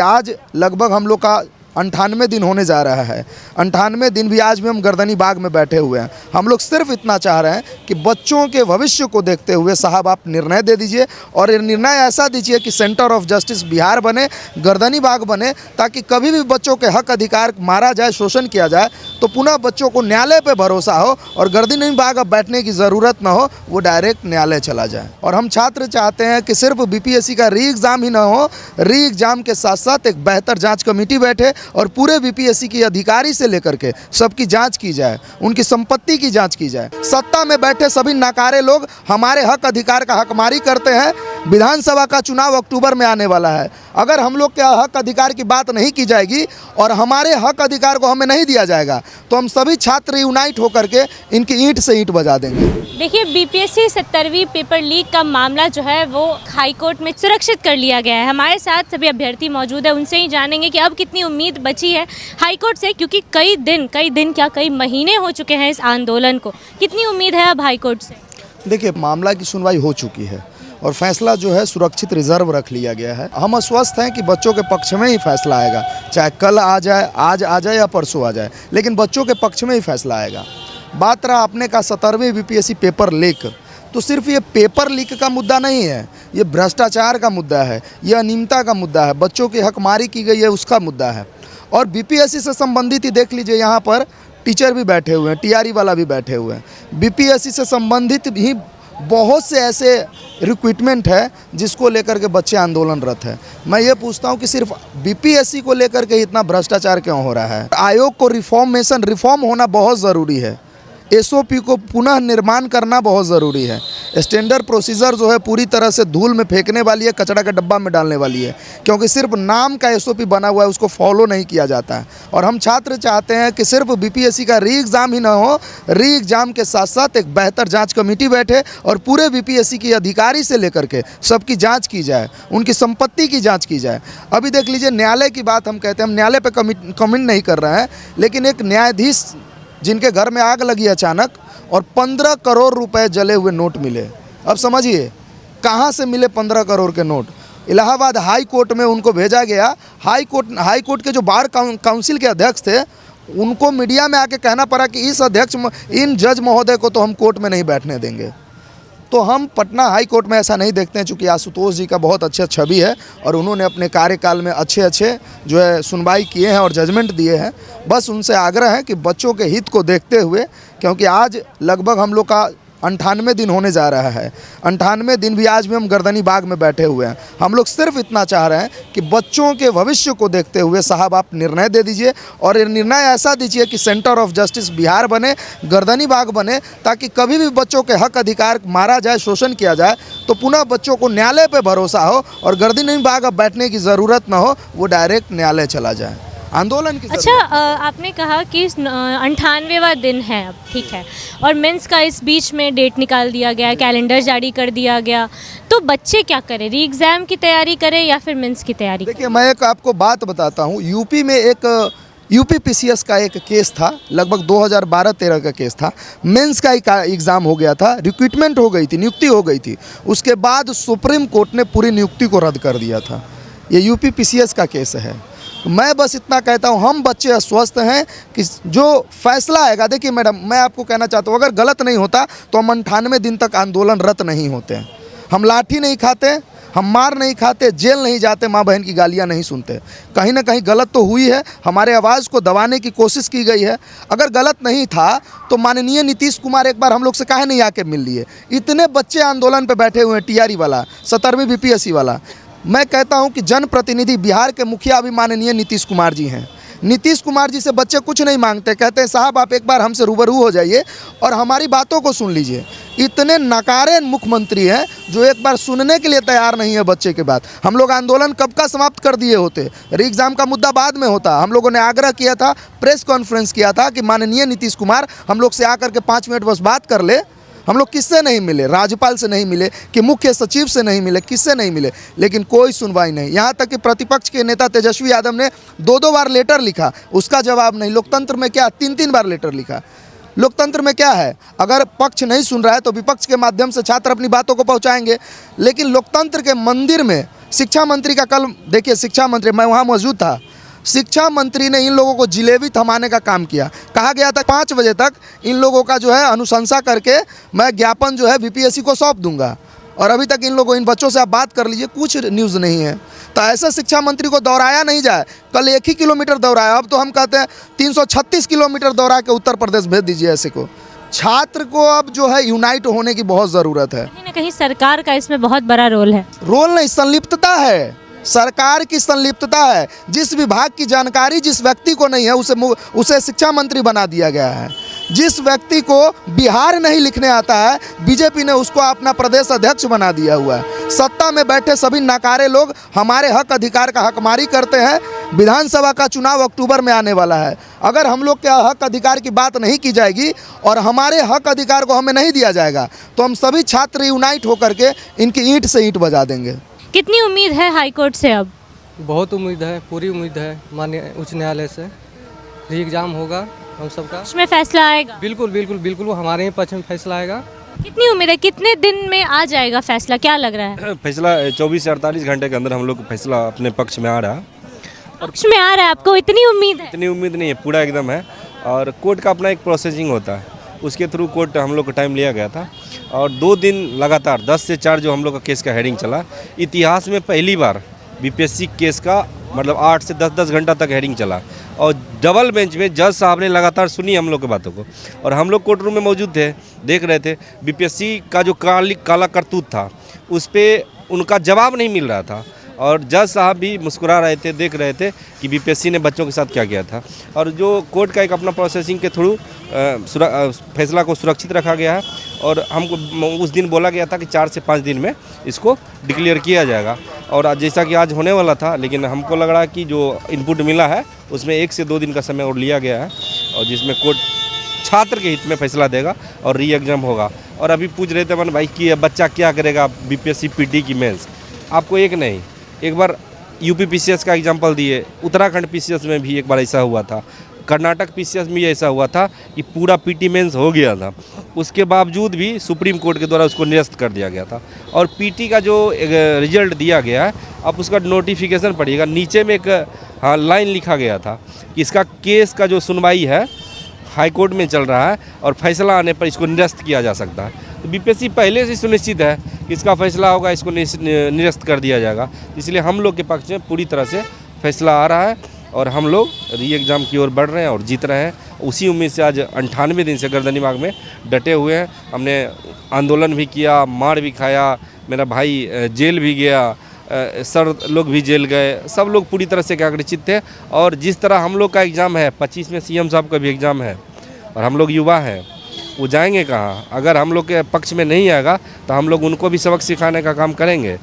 आज लगभग हम लोग का 98 दिन होने जा रहा है। 98 दिन भी आज भी हम गर्दनी बाग में बैठे हुए हैं। हम लोग सिर्फ इतना चाह रहे हैं कि बच्चों के भविष्य को देखते हुए साहब आप निर्णय दे दीजिए और ये निर्णय ऐसा दीजिए कि सेंटर ऑफ जस्टिस बिहार बने, गर्दनी बाग बने, ताकि कभी भी बच्चों के हक अधिकार मारा जाए, शोषण किया जाए तो पुनः बच्चों को न्यायालय पर भरोसा हो और गर्दनी बाग अब बैठने की ज़रूरत ना हो, वो डायरेक्ट न्यायालय चला जाए। और हम छात्र चाहते हैं कि सिर्फ बीपीएससी का री एग्ज़ाम ही ना हो, री एग्ज़ाम के साथ साथ एक बेहतर जाँच कमेटी बैठे और पूरे बीपीएससी के अधिकारी से लेकर के सबकी जांच की जाए, उनकी संपत्ति की जांच की जाए। सत्ता में बैठे सभी नकारे लोग हमारे हक अधिकार का हकमारी करते हैं। विधानसभा का चुनाव अक्टूबर में आने वाला है। अगर हम लोग के हक अधिकार की बात नहीं की जाएगी और हमारे हक अधिकार को हमें नहीं दिया जाएगा तो हम सभी छात्र यूनाइट होकर के इनकी ईंट से ईंट बजा देंगे। देखिए, बीपीएससी 70वीं पेपर लीक का मामला जो है वो हाई कोर्ट में सुरक्षित कर लिया गया है। हमारे साथ सभी अभ्यर्थी मौजूद है, उनसे ही जानेंगे कि अब कितनी उम्मीद बची है हाई कोर्ट से, क्योंकि कई महीने हो चुके हैं इस आंदोलन को। कितनी उम्मीद है अब हाई कोर्ट से? देखिए, मामला की सुनवाई हो चुकी है और फैसला जो है सुरक्षित रिजर्व रख लिया गया है। हम आश्वस्त हैं कि बच्चों के पक्ष में ही फैसला आएगा, चाहे कल आ जाए, आज आ जाए या परसों आ जाए, लेकिन बच्चों के पक्ष में ही फैसला आएगा। बात रहा आपने का 70वीं बीपीएससी पेपर लीक, तो सिर्फ ये पेपर लीक का मुद्दा नहीं है, ये भ्रष्टाचार का मुद्दा है, ये अनियमितता का मुद्दा है, बच्चों की हकमारी की गई है उसका मुद्दा है। और बीपीएससी से संबंधित ही देख लीजिए, यहाँ पर टीचर भी बैठे हुए हैं, टीआरई वाला भी बैठे हुए हैं। बीपीएससी से संबंधित भी बहुत से ऐसे रिक्रूटमेंट है जिसको लेकर के बच्चे आंदोलनरत हैं। मैं ये पूछता हूँ कि सिर्फ बीपीएससी को लेकर के इतना भ्रष्टाचार क्यों हो रहा है? आयोग को रिफॉर्म होना बहुत ज़रूरी है। एसओपी को पुनः निर्माण करना बहुत ज़रूरी है। स्टैंडर्ड प्रोसीजर जो है पूरी तरह से धूल में फेंकने वाली है, कचरा के डब्बा में डालने वाली है, क्योंकि सिर्फ नाम का एसओपी बना हुआ है, उसको फॉलो नहीं किया जाता है। और हम छात्र चाहते हैं कि सिर्फ बीपीएससी का री एग्ज़ाम ही ना हो, री एग्ज़ाम के साथ साथ एक बेहतर जांच कमेटी बैठे और पूरे बीपीएससी के अधिकारी से लेकर के सबकी जाँच की जाए, उनकी संपत्ति की जाँच की जाए। अभी देख लीजिए, न्यायालय की बात हम कहते हैं, हम न्यायालय पर कमेंट नहीं कर रहे हैं, लेकिन एक न्यायाधीश जिनके घर में आग लगी अचानक और 15 करोड़ रुपए जले हुए नोट मिले। अब समझिए कहाँ से मिले 15 करोड़ के नोट। इलाहाबाद हाई कोर्ट में उनको भेजा गया। हाई कोर्ट के जो बार काउंसिल के अध्यक्ष थे, उनको मीडिया में आके कहना पड़ा कि इन जज महोदय को तो हम कोर्ट में नहीं बैठने देंगे। तो हम पटना हाई कोर्ट में ऐसा नहीं देखते हैं, चूँकि आशुतोष जी का बहुत अच्छा छवि है और उन्होंने अपने कार्यकाल में अच्छे जो है सुनवाई किए हैं और जजमेंट दिए हैं। बस उनसे आग्रह है कि बच्चों के हित को देखते हुए, क्योंकि आज लगभग हम लोग का 98 दिन होने जा रहा है। 98 दिन भी आज भी हम गर्दनी बाग में बैठे हुए हैं। हम लोग सिर्फ इतना चाह रहे हैं कि बच्चों के भविष्य को देखते हुए साहब आप निर्णय दे दीजिए और ये निर्णय ऐसा दीजिए कि सेंटर ऑफ जस्टिस बिहार बने, गर्दनी बाग बने, ताकि कभी भी बच्चों के हक अधिकार मारा जाए, शोषण किया जाए तो पुनः बच्चों को न्यायालय पर भरोसा हो और गर्दनी बाग अब बैठने की ज़रूरत ना हो, वो डायरेक्ट न्यायालय चला जाए। आंदोलन की अच्छा, आपने कहा कि 98वां दिन है अब, ठीक है, और मेंस का इस बीच में डेट निकाल दिया गया, कैलेंडर जारी कर दिया गया, तो बच्चे क्या करें? री एग्ज़ाम की तैयारी करें या फिर मेंस की तैयारी करें? देखिए, मैं एक आपको बात बताता हूँ। यूपी में एक यूपीपीसीएस का एक केस था, लगभग 2012-13 का केस था। मेंस का एग्ज़ाम हो गया था, रिक्रूटमेंट हो गई थी, नियुक्ति हो गई थी। उसके बाद सुप्रीम कोर्ट ने पूरी नियुक्ति को रद्द कर दिया था। ये यूपीपीसीएस का केस है। मैं बस इतना कहता हूँ, हम बच्चे अस्वस्थ हैं कि जो फैसला आएगा। देखिए मैडम, मैं आपको कहना चाहता हूँ, अगर गलत नहीं होता तो हम 98 दिन तक आंदोलनरत नहीं होते हैं। हम लाठी नहीं खाते, हम मार नहीं खाते, जेल नहीं जाते, माँ बहन की गालियाँ नहीं सुनते। कहीं ना कहीं गलत तो हुई है, हमारे आवाज़ को दबाने की कोशिश की गई है। अगर गलत नहीं था तो माननीय नीतीश कुमार एक बार हम लोग से काहे नहीं आके मिल लिए? इतने बच्चे आंदोलन पर बैठे हुए हैं, टीआरई वाला, 70वीं बीपीएससी वाला। मैं कहता हूं कि जनप्रतिनिधि बिहार के मुखिया अभी माननीय नीतीश कुमार जी हैं। नीतीश कुमार जी से बच्चे कुछ नहीं मांगते, कहते हैं साहब आप एक बार हमसे रूबरू हो जाइए और हमारी बातों को सुन लीजिए। इतने नकारे मुख्यमंत्री हैं जो एक बार सुनने के लिए तैयार नहीं है बच्चे की बात। हम लोग आंदोलन कब का समाप्त कर दिए होते, री एग्ज़ाम का मुद्दा बाद में होता। हम लोगों ने आग्रह किया था, प्रेस कॉन्फ्रेंस किया था कि माननीय नीतीश कुमार हम लोग से आकर के 5 मिनट बस बात कर ले। हम लोग किससे नहीं मिले? राज्यपाल से नहीं मिले कि मुख्य सचिव से नहीं मिले, किससे नहीं मिले, लेकिन कोई सुनवाई नहीं। यहाँ तक कि प्रतिपक्ष के नेता तेजस्वी यादव ने 2-2 बार लेटर लिखा, उसका जवाब नहीं। लोकतंत्र में क्या 3-3 बार लेटर लिखा? लोकतंत्र में क्या है, अगर पक्ष नहीं सुन रहा है तो विपक्ष के माध्यम से छात्र अपनी बातों को पहुँचाएंगे। लेकिन लोकतंत्र के मंदिर में शिक्षा मंत्री का कल देखिए, शिक्षा मंत्री, मैं वहाँ मौजूद था, शिक्षा मंत्री ने इन लोगों को जिलेबी थमाने का काम किया। कहा गया था 5 बजे तक इन लोगों का जो है अनुशंसा करके मैं ज्ञापन जो है बीपीएससी को सौंप दूंगा, और अभी तक इन बच्चों से आप बात कर लीजिए, कुछ न्यूज़ नहीं है। तो ऐसे शिक्षा मंत्री को दोहराया नहीं जाए। कल 1 ही किलोमीटर दौड़ाया, अब तो हम कहते हैं 336 किलोमीटर दौड़ा के उत्तर प्रदेश भेज दीजिए ऐसे को। छात्र को अब जो है यूनाइट होने की बहुत ज़रूरत है। कहीं ना कहीं सरकार का इसमें बहुत बड़ा रोल है। रोल नहीं, संलिप्तता है, सरकार की संलिप्तता है। जिस विभाग की जानकारी जिस व्यक्ति को नहीं है उसे शिक्षा मंत्री बना दिया गया है। जिस व्यक्ति को बिहार नहीं लिखने आता है, बीजेपी ने उसको अपना प्रदेश अध्यक्ष बना दिया हुआ है। सत्ता में बैठे सभी नाकारे लोग हमारे हक अधिकार का हकमारी करते हैं। विधानसभा का चुनाव अक्टूबर में आने वाला है। अगर हम लोग के हक अधिकार की बात नहीं की जाएगी और हमारे हक अधिकार को हमें नहीं दिया जाएगा, तो हम सभी छात्र यूनाइट होकर के इनकी ईंट से ईंट बजा देंगे। कितनी उम्मीद है हाईकोर्ट से अब? बहुत उम्मीद है, पूरी उम्मीद है माननीय उच्च न्यायालय से। री एग्ज़ाम होगा हम सबका, इसमें फैसला आएगा? बिल्कुल बिल्कुल बिल्कुल, वो हमारे ही पक्ष में फैसला आएगा। कितनी उम्मीद है, कितने दिन में आ जाएगा फैसला, क्या लग रहा है? फैसला 24 से 48 घंटे के अंदर हम लोग को फैसला अपने पक्ष में आ रहा है। पक्ष में आ रहा है, आपको इतनी उम्मीद है? इतनी उम्मीद नहीं है, पूरा एकदम है। और कोर्ट का अपना एक प्रोसेसिंग होता है, उसके थ्रू कोर्ट हम लोग को टाइम लिया गया था। और 2 दिन लगातार 10 से 4 जो हम लोग का केस का हेयरिंग चला, इतिहास में पहली बार बीपीएससी केस का मतलब 8 से 10 घंटा तक हेयरिंग चला। और डबल बेंच में जज साहब ने लगातार सुनी हम लोग की बातों को, और हम लोग कोर्ट रूम में मौजूद थे, देख रहे थे बीपीएससी का जो काला करतूत था उस पर उनका जवाब नहीं मिल रहा था। और जज साहब भी मुस्कुरा रहे थे, देख रहे थे कि बीपीएससी ने बच्चों के साथ क्या किया था। और जो कोर्ट का एक अपना प्रोसेसिंग के थ्रू फैसला को सुरक्षित रखा गया है। और हमको उस दिन बोला गया था कि 4 से 5 दिन में इसको डिक्लेयर किया जाएगा, और आज जैसा कि आज होने वाला था, लेकिन हमको लग रहा है कि जो इनपुट मिला है उसमें 1 से 2 दिन का समय और लिया गया है, और जिसमें कोर्ट छात्र के हित में फैसला देगा और री एग्जाम होगा। और अभी पूछ रहे थे मन भाई कि बच्चा क्या करेगा बीपीएससी पीटी की मेंस। आपको एक नहीं, एक बार यूपी पीसीएस का एग्जाम्पल दिए, उत्तराखंड पीसीएस में भी एक बार ऐसा हुआ था, कर्नाटक पीसीएस में भी ऐसा हुआ था कि पूरा पीटी मेंस हो गया था, उसके बावजूद भी सुप्रीम कोर्ट के द्वारा उसको निरस्त कर दिया गया था। और पीटी का जो रिजल्ट दिया गया है, आप उसका नोटिफिकेशन पढ़िएगा, नीचे में एक लाइन लिखा गया था कि इसका केस का जो सुनवाई है हाई कोर्ट में चल रहा है और फैसला आने पर इसको निरस्त किया जा सकता है। तो बीपीएससी पहले से सुनिश्चित है कि इसका फैसला होगा, इसको निरस्त कर दिया जाएगा। इसलिए हम लोग के पक्ष में पूरी तरह से फैसला आ रहा है और हम लोग री एग्ज़ाम की ओर बढ़ रहे हैं और जीत रहे हैं। उसी उम्मीद से आज 98 दिन से गर्दनीबाग में डटे हुए हैं। हमने आंदोलन भी किया, मार भी खाया, मेरा भाई जेल भी गया, सर लोग भी जेल गए, सब लोग पूरी तरह से एकाग्रचित थे। और जिस तरह हम लोग का एग्ज़ाम है, 25 में सीएम साहब का भी एग्ज़ाम है, और हम लोग युवा हैं, वो जाएंगे कहाँ? अगर हम लोग के पक्ष में नहीं आएगा तो हम लोग उनको भी सबक सिखाने का काम करेंगे,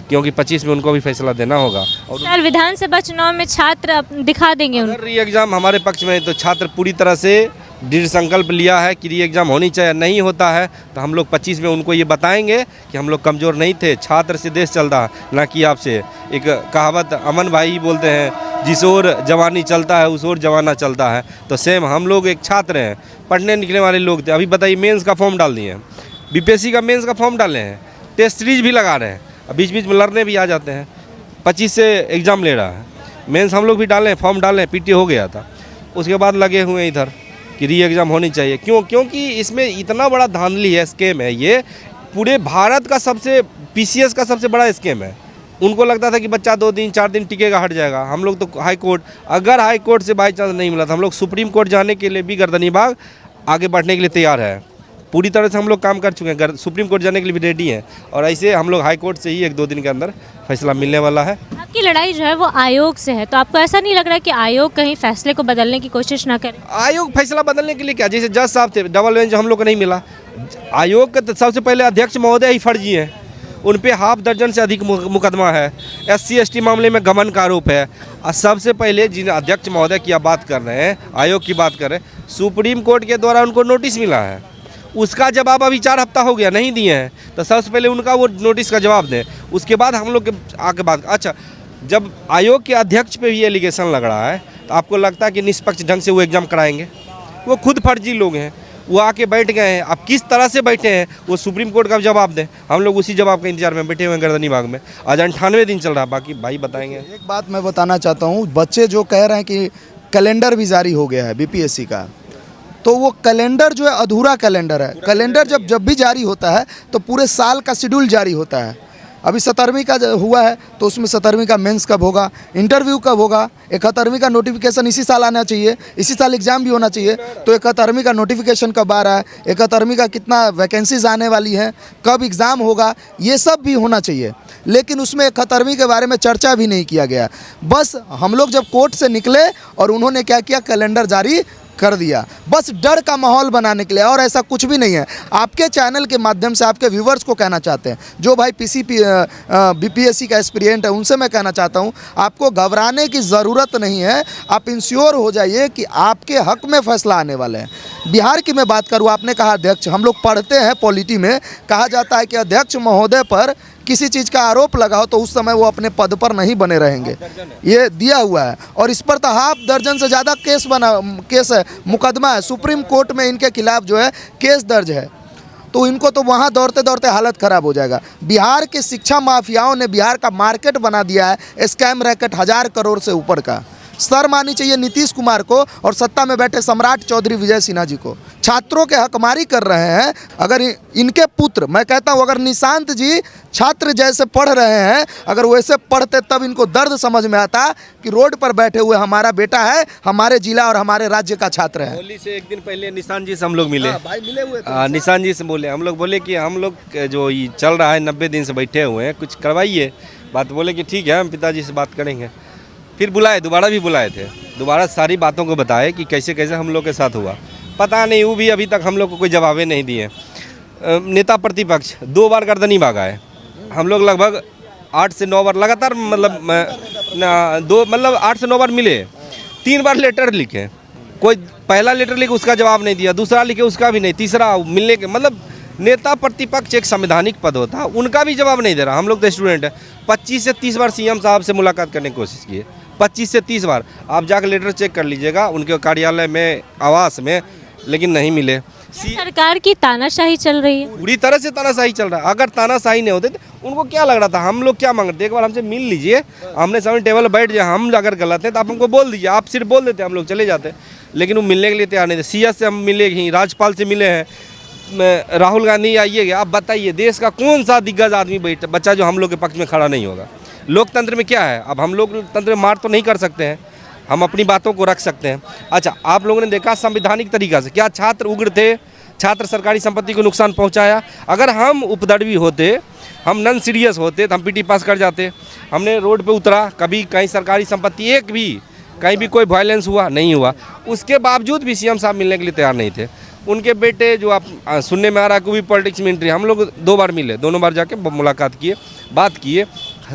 क्योंकि 25 में उनको भी फैसला देना होगा। और सर, विधानसभा चुनाव में छात्र दिखा देंगे अगर री एग्ज़ाम हमारे पक्ष में है तो छात्र पूरी तरह से दृढ़ संकल्प लिया है कि री एग्ज़ाम होनी चाहिए। नहीं होता है तो हम लोग 25 में उनको ये बताएंगे कि हम लोग कमज़ोर नहीं थे, छात्र से देश चलता है, ना कि आपसे। एक कहावत अमन भाई बोलते हैं, जिस ओर जवानी चलता है उस ओर जवाना चलता है। तो सेम हम लोग एक छात्र हैं, पढ़ने निकलने वाले लोग थे। अभी बताइए, मेंस का फॉर्म डाल दिए हैं, बीपीएससी का मेंस का फॉर्म डाले हैं, टेस्ट सीरीज भी लगा रहे हैं, बीच बीच में लड़ने भी आ जाते हैं। 25 से एग्ज़ाम ले रहा है, मेंस हम लोग भी डाले हैं, फॉर्म डाले हैं, पीटी हो गया था, उसके बाद लगे हुए हैं इधर कि री एग्ज़ाम होनी चाहिए। क्यों? क्योंकि इसमें इतना बड़ा धांधली है, स्कैम है, ये पूरे भारत का सबसे पीसीएस का सबसे बड़ा स्कैम है। उनको लगता था कि बच्चा 2 दिन 4 दिन टिकेगा, हट जाएगा। हम लोग तो हाई कोर्ट, अगर हाई कोर्ट से बाई चांस नहीं मिला तो हम लोग सुप्रीम कोर्ट जाने के लिए भी गर्दनीबाग आगे बढ़ने के लिए तैयार है। पूरी तरह से हम लोग काम कर चुके हैं, सुप्रीम कोर्ट जाने के लिए भी रेडी हैं। और ऐसे हम लोग हाई कोर्ट से ही 1-2 दिन के अंदर फैसला मिलने वाला है। आपकी लड़ाई जो है वो आयोग से है, तो आपको ऐसा नहीं लग रहा कि आयोग कहीं फैसले को बदलने की कोशिश ना करे? आयोग फैसला बदलने के लिए क्या, जैसे जज साहब थे, डबल बेंच हम लोग को नहीं मिला। आयोग के तो सबसे पहले अध्यक्ष महोदय ही फर्जी हैं, उन पे 6 दर्जन से अधिक मुकदमा है, SC/ST मामले में गबन का आरोप है। और सबसे पहले जिन अध्यक्ष महोदय की आप बात कर रहे हैं, आयोग की बात कर रहे हैं, सुप्रीम कोर्ट के द्वारा उनको नोटिस मिला है, उसका जवाब अभी 4 हफ्ता हो गया, नहीं दिए हैं। तो सबसे पहले उनका वो नोटिस का जवाब दें, उसके बाद हम लोग के आके बात। अच्छा, जब आयोग के अध्यक्ष पे भी एलिगेशन लग रहा है तो आपको लगता है कि निष्पक्ष ढंग से वो एग्ज़ाम कराएंगे? वो खुद फर्जी लोग हैं। वो आके बैठ गए हैं। अब किस तरह से बैठे हैं वो सुप्रीम कोर्ट का जवाब दें। हम लोग उसी जवाब के इंतजार में बैठे हुए हैं गर्दनी बाग में। आज 98 दिन चल रहा है, बाकी भाई बताएंगे। एक बात मैं बताना चाहता हूँ, बच्चे जो कह रहे हैं कि कैलेंडर भी जारी हो गया है बीपीएससी का, तो वो कैलेंडर जो है अधूरा कैलेंडर है। कैलेंडर जब भी जारी होता है तो पूरे साल का शेड्यूल जारी होता है। अभी 17वीं का हुआ है तो उसमें 17वीं का मेंस कब होगा, इंटरव्यू कब होगा, 71वीं का नोटिफिकेशन इसी साल आना चाहिए, इसी साल एग्ज़ाम भी होना चाहिए। तो 71वीं का नोटिफिकेशन कब आ रहा है, 71वीं का कितना वैकेंसीज आने वाली हैं, कब एग्ज़ाम होगा, ये सब भी होना चाहिए। लेकिन उसमें 71वीं के बारे में चर्चा भी नहीं किया गया। बस हम लोग जब कोर्ट से निकले और उन्होंने क्या किया, कैलेंडर जारी कर दिया, बस डर का माहौल बनाने के लिए, और ऐसा कुछ भी नहीं है। आपके चैनल के माध्यम से आपके व्यूवर्स को कहना चाहते हैं, जो भाई बीपीएससी का एस्पिरेंट है, उनसे मैं कहना चाहता हूं, आपको घबराने की ज़रूरत नहीं है। आप इंश्योर हो जाइए कि आपके हक में फैसला आने वाले हैं। बिहार की मैं बात करूं, आपने कहा अध्यक्ष, हम लोग पढ़ते हैं पॉलिटी में, कहा जाता है कि अध्यक्ष महोदय पर किसी चीज़ का आरोप लगा हो तो उस समय वो अपने पद पर नहीं बने रहेंगे, ये दिया हुआ है। और इस पर तो हाफ दर्जन से ज़्यादा केस है, मुकदमा है, सुप्रीम कोर्ट में इनके खिलाफ जो है केस दर्ज है। तो इनको तो वहाँ दौड़ते दौड़ते हालत ख़राब हो जाएगा। बिहार के शिक्षा माफियाओं ने बिहार का मार्केट बना दिया है, स्कैम रैकेट 1000 करोड़ से ऊपर का। शर्म आनी चाहिए नीतीश कुमार को और सत्ता में बैठे सम्राट चौधरी विजय सिन्हा जी को। छात्रों के हकमारी कर रहे हैं। अगर इनके पुत्र, मैं कहता हूँ, अगर निशांत जी छात्र जैसे पढ़ रहे हैं, अगर वैसे पढ़ते तब इनको दर्द समझ में आता कि रोड पर बैठे हुए हमारा बेटा है, हमारे जिला और हमारे राज्य का छात्र है। होली से एक दिन पहले निशांत जी से हम लोग मिले। भाई मिले हुए थे। निशांत जी से बोले, हम लोग बोले कि हम लोग जो ये चल रहा है 90 दिन से बैठे हुए हैं, कुछ करवाइए बात। बोले कि ठीक है, हम पिताजी से बात करेंगे। फिर बुलाए, दोबारा भी बुलाए थे, दोबारा सारी बातों को बताए कि कैसे कैसे हम लोग के साथ हुआ। पता नहीं, वो भी अभी तक हम लोग को कोई जवाब नहीं दिए। नेता प्रतिपक्ष 2 बार गर्दनी बाग आए। हम लोग लगभग 8 से 9 बार लगातार, मतलब 8 से 9 बार मिले। 3 बार लेटर लिखे, कोई पहला लेटर लिखे उसका जवाब नहीं दिया, दूसरा लिखे उसका भी नहीं, तीसरा मिलने के, मतलब नेता प्रतिपक्ष एक संवैधानिक पद होता है, उनका भी जवाब नहीं दे रहा। हम लोग तो स्टूडेंट हैं। 25 से 30 बार सीएम साहब से मुलाकात करने की कोशिश की है, 25 से 30 बार। आप जाकर लेटर चेक कर लीजिएगा उनके कार्यालय में, आवास में, लेकिन नहीं मिले। सरकार की तानाशाही चल रही है, पूरी तरह से तानाशाही चल रहा है। अगर तानाशाही नहीं होते तो उनको क्या लग रहा था, हम लोग क्या मांग रहे थे, एक बार हमसे मिल लीजिए, हमने सामने टेबल पर बैठ जाए, हम अगर गलत हैं तो आप हमको बोल दीजिए, आप सिर्फ बोल देते, हम लोग चले जाते। लेकिन वो मिलने के लिए तैयार नहीं थे। सीएस से हम मिले ही, राज्यपाल से मिले हैं, राहुल गांधी आइए, आप बताइए देश का कौन सा दिग्गज आदमी बच्चा जो हम लोग के पक्ष में खड़ा नहीं होगा। लोकतंत्र में क्या है, अब हम लोग तंत्र मार तो नहीं कर सकते हैं, हम अपनी बातों को रख सकते हैं। अच्छा, आप लोगों ने देखा संवैधानिक तरीका से, क्या छात्र उग्र थे, छात्र सरकारी संपत्ति को नुकसान पहुंचाया। अगर हम उपद्रवी होते, हम नॉन सीरियस होते तो हम पीटी पास कर जाते। हमने रोड पे उतरा, कभी कहीं सरकारी संपत्ति एक भी, कहीं भी कोई वायलेंस हुआ नहीं हुआ। उसके बावजूद भी सीएम साहब मिलने के लिए तैयार नहीं थे। उनके बेटे जो आप सुनने में आ रहा है कि भी पॉलिटिक्स में एंट्री, हम लोग 2 बार मिले, दोनों बार जाके मुलाकात किए, बात किए,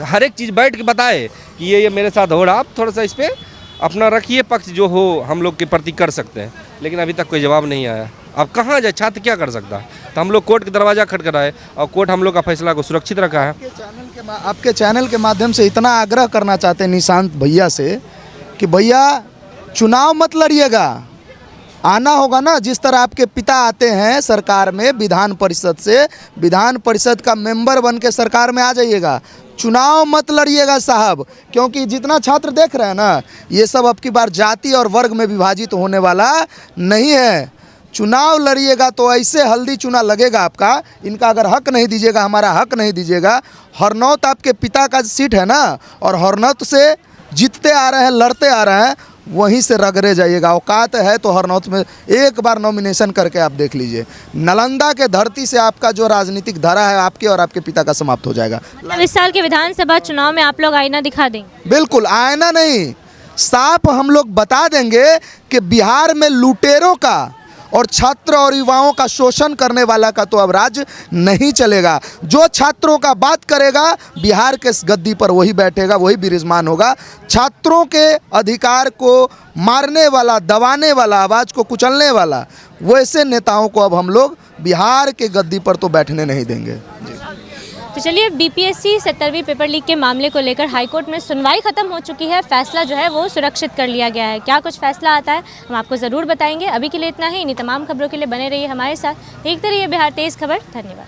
हर एक चीज़ बैठ के बताए कि ये मेरे साथ हो रहा, आप थोड़ा सा इस पर अपना रखिए पक्ष, जो हो हम लोग के प्रति कर सकते हैं। लेकिन अभी तक कोई जवाब नहीं आया। अब कहाँ जाए, छात्र क्या कर सकता है। तो हम लोग कोर्ट के दरवाज़ा खटखटाए और कोर्ट हम लोग का फैसला को सुरक्षित रखा है। आपके चैनल के माध्यम से इतना आग्रह करना चाहते हैं निशांत भैया से कि भैया चुनाव मत लड़िएगा, आना होगा ना। जिस तरह आपके पिता आते हैं सरकार में, विधान परिषद से, विधान परिषद का मेंबर बन के सरकार में आ जाइएगा। चुनाव मत लड़िएगा साहब, क्योंकि जितना छात्र देख रहे हैं ना, ये सब अब की बार जाति और वर्ग में विभाजित होने वाला नहीं है। चुनाव लड़िएगा तो ऐसे हल्दी चुना लगेगा आपका। इनका अगर हक नहीं दीजिएगा, हमारा हक नहीं दीजिएगा। हरनौत आपके पिता का सीट है ना, और हरनौत से जीतते आ रहे हैं, लड़ते आ रहे हैं, वहीं से रगड़े जाइएगा। औकात है तो हरनौत में एक बार नॉमिनेशन करके आप देख लीजिए। नालंदा के धरती से आपका जो राजनीतिक धारा है आपके और आपके पिता का समाप्त हो जाएगा। इस साल के विधानसभा चुनाव में आप लोग आईना दिखा देंगे? बिल्कुल, आईना नहीं, साफ हम लोग बता देंगे कि बिहार में लुटेरों का और छात्र और युवाओं का शोषण करने वाला का तो अब राज नहीं चलेगा। जो छात्रों का बात करेगा बिहार के गद्दी पर वही बैठेगा, वही विराजमान होगा। छात्रों के अधिकार को मारने वाला, दबाने वाला, आवाज़ को कुचलने वाला, वैसे नेताओं को अब हम लोग बिहार के गद्दी पर तो बैठने नहीं देंगे। तो तो चलिए, बीपीएससी 70वीं पेपर लीक के मामले को लेकर हाईकोर्ट में सुनवाई खत्म हो चुकी है। फैसला जो है वो सुरक्षित कर लिया गया है। क्या कुछ फैसला आता है हम आपको ज़रूर बताएंगे। अभी के लिए इतना ही। इन्हीं तमाम खबरों के लिए बने रहिए हमारे साथ। देखते रहिए बिहार तेज़ खबर। धन्यवाद।